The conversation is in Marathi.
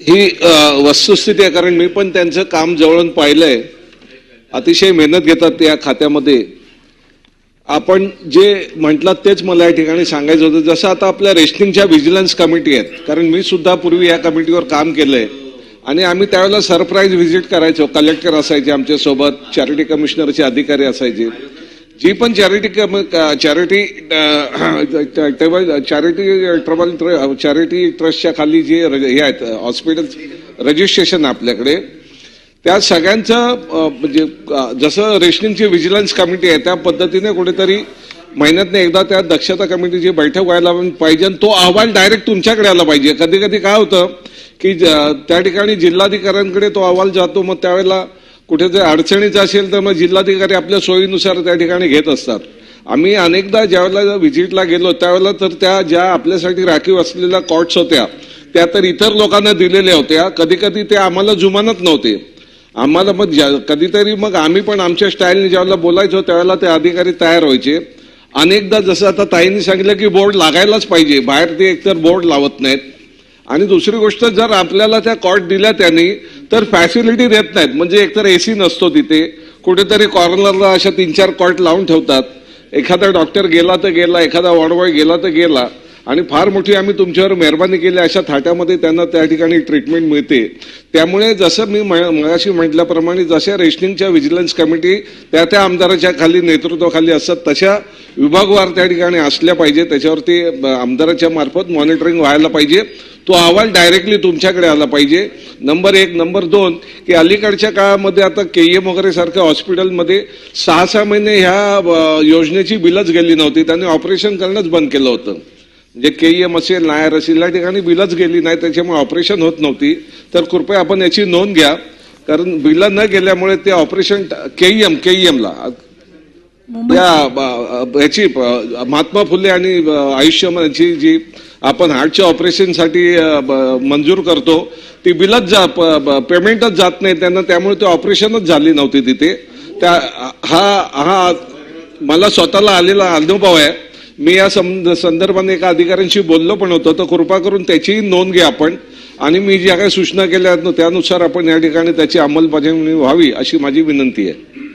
ही वस्तुस्थिती आहे, कारण मी पण त्यांचं काम जवळून पाहिलंय. अतिशय मेहनत घेतात या खात्यामध्ये. आपण जे म्हटलात तेच मला या ठिकाणी सांगायचं होतं. जसं आता आपल्या रेशनिंगच्या व्हिजिलन्स कमिटी आहेत, कारण मी सुद्धा पूर्वी या कमिटीवर काम केलंय आणि आम्ही त्यावेळेला सरप्राईज व्हिजिट करायचो. कलेक्टर असायचे आमच्यासोबत, चॅरिटी कमिशनरचे अधिकारी असायचे. जी पण चॅरिटी ट्रस्टच्या खाली जे हे आहेत हॉस्पिटल रजिस्ट्रेशन आपल्याकडे, त्या सगळ्यांचं म्हणजे जसं रेशनिंगची व्हिजिलन्स कमिटी आहे त्या पद्धतीने कुठेतरी महिन्यातनं एकदा त्या दक्षता कमिटीची बैठक व्हायला पाहिजे आणि तो अहवाल डायरेक्ट तुमच्याकडे आला पाहिजे. कधी कधी काय होतं की त्या ठिकाणी जिल्हाधिकाऱ्यांकडे तो अहवाल जातो, मग त्यावेळेला कुठे जर अडचणीचा असेल तर मग जिल्हाधिकारी आपल्या सोयीनुसार त्या ठिकाणी घेत असतात. आम्ही अनेकदा ज्यावेळेला व्हिजिटला गेलो त्यावेळेला तर त्या ज्या आपल्यासाठी राखीव असलेल्या कॉर्ट्स होत्या त्या तर इतर लोकांना दिलेल्या होत्या. कधी कधी ते आम्हाला जुमानत नव्हते. आम्हाला मग कधीतरी मग आम्ही पण आमच्या स्टाईलने ज्यावेळेला बोलायचो त्यावेळेला ते अधिकारी तयार व्हायचे. अनेकदा जसं आता ताईंनी सांगितलं की बोर्ड लागायलाच पाहिजे, बाहेर ते एकतर बोर्ड लावत नाहीत. आणि दुसरी गोष्ट, जर आपल्याला त्या कॉर्ट दिल्या त्यांनी तर फॅसिलिटी देत नाहीत. म्हणजे एकतर एसी नसतो तिथे, कुठेतरी कॉर्नरला अशा 3-4 कॉट लावून ठेवतात. एखादा डॉक्टर गेला तर गेला, एखादा वॉर्डबॉय गेला तर गेला, आणि फार मोठी आम्ही तुमच्यावर मेहरबानी केली अशा थाट्यामध्ये त्यांना त्या ठिकाणी ट्रीटमेंट मिळते. त्यामुळे जसं मी मगाशी म्हटल्याप्रमाणे जशा रेशनिंगच्या व्हिजिलन्स कमिटी त्या आमदाराच्या खाली नेतृत्वाखाली असतात तशा विभागवार त्या ठिकाणी असल्या पाहिजे. त्याच्यावरती आमदाराच्या मार्फत मॉनिटरिंग व्हायला पाहिजे. तो अहवाल डायरेक्टली तुमच्याकडे आला पाहिजे. नंबर 1. नंबर 2 की अलीकडच्या काळामध्ये आता केईएम वगैरे सारख्या हॉस्पिटलमध्ये 6-6 महिने ह्या योजनेची बिलच गेली नव्हती. त्यांनी ऑपरेशन करणंच बंद केलं होतं. म्हणजे केईएम असेल, नायर असेल, या ठिकाणी बिलच गेली नाही, त्याच्यामुळे ऑपरेशन होत नव्हती. तर कृपया आपण याची नोंद घ्या, कारण बिलं न गेल्यामुळे ते ऑपरेशन केईएमला याची महात्मा फुले आणि आयुष्यमान यांची जी आपण हार्टच्या ऑपरेशनसाठी मंजूर करतो ती बिलच पेमेंटच जात नाही त्यांना, त्यामुळे ते ऑपरेशनच झाली नव्हती तिथे. हा मला स्वतःला आलेला अनुभव आहे. मी या संदर्भाने एका अधिकाऱ्यांशी बोललो पण होतो. तर कृपा करून त्याचीही नोंद घ्या आपण, आणि मी ज्या काही सूचना केल्या त्यानुसार आपण या ठिकाणी त्याची अंमलबजावणी व्हावी अशी माझी विनंती आहे.